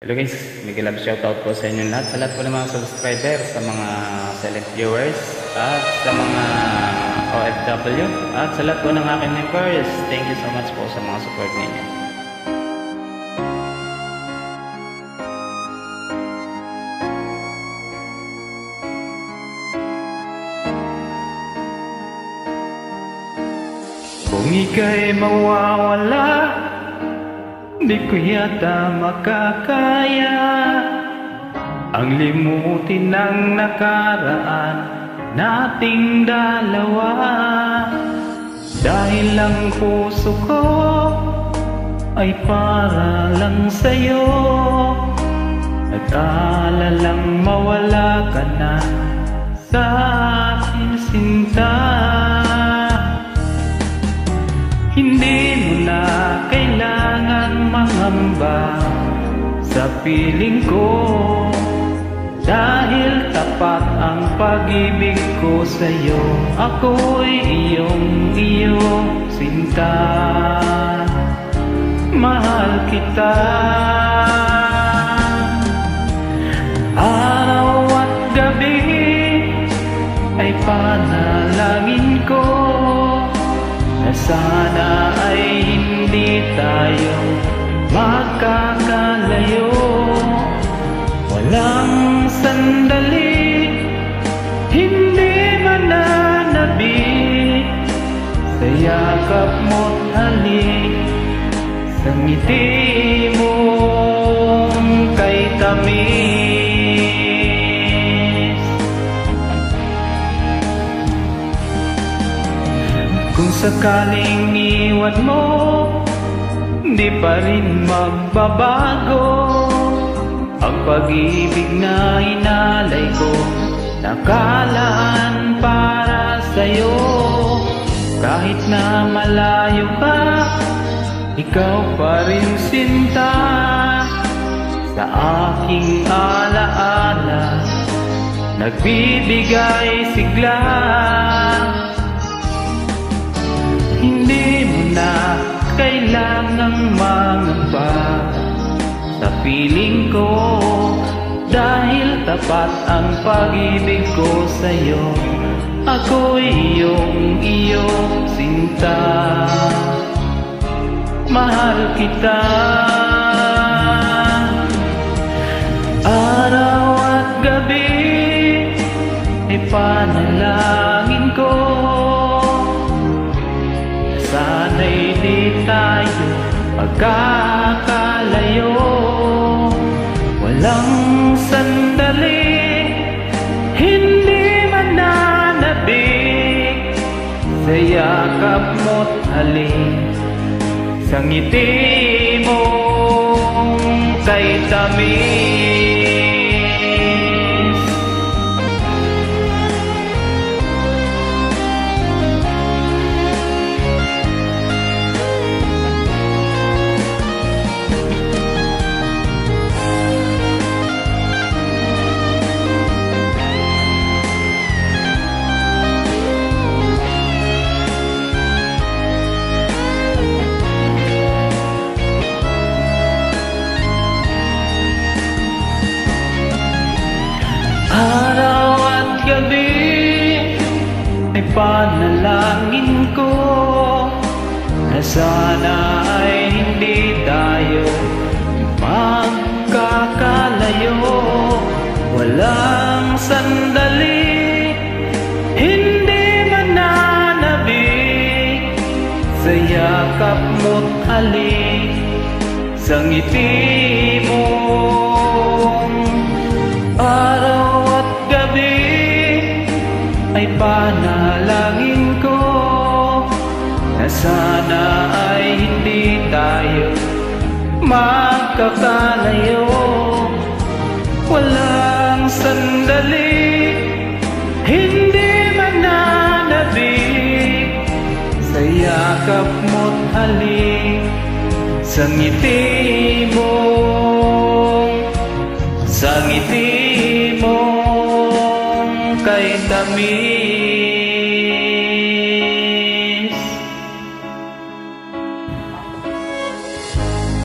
Hello guys, mega love shoutout po sa inyo lahat. Sa lahat po ng mga subscriber, sa mga silent viewers, at sa mga OFW, at sa lahat po ng aking members. Thank you so much po sa mga support ninyo. Kung ika'y mawawala, di ko yata makakaya ang limutin ng nakaraan nating dalawa. Dahil ang puso ko ay para lang sa'yo, at alalang mawala ka na sa aking sinta. Hindi mo na kailangan mangamba sa piling ko, dahil tapat ang pag-ibig ko sa'yo. Ako'y iyong sinta, mahal kita. Araw at gabi ay panalangin ko na sana ay hindi tayo magkakalayo. Walang sandali, hindi mananabik sa yakap mo't halik, sa ngiti mong kay tamis. Kung sakaling iwan mo, di pa rin magbabago ang pag-ibig na inalay ko, nakalaan para sa'yo. Kahit na malayo ka, ikaw pa rin sinta sa aking alaala, nagbibigay sigla. Hindi mo na kailangang mangamba sa piling ko, dahil tapat ang pag-ibig ko sa'yo. Ako'y iyong sinta, mahal kita. Araw at gabi ay panalangin ko, sana'y di tayo magkakalayo. Walang sandali, hindi mananabik sa yakap mo't halik, sa ngiti mong kay tamis. Araw at gabi ay panalangin ko na sana ay hindi tayo magkakalayo. Walang sandali, hindi mananabik sa yakap mo't halik, sa ngiti mong araw at gabi ay panalangin ko na sana ay hindi tayo magkakalayo. Walang sandali, hindi mananabik sa yakap mo't halik, sa ngiti mo, sa ngiti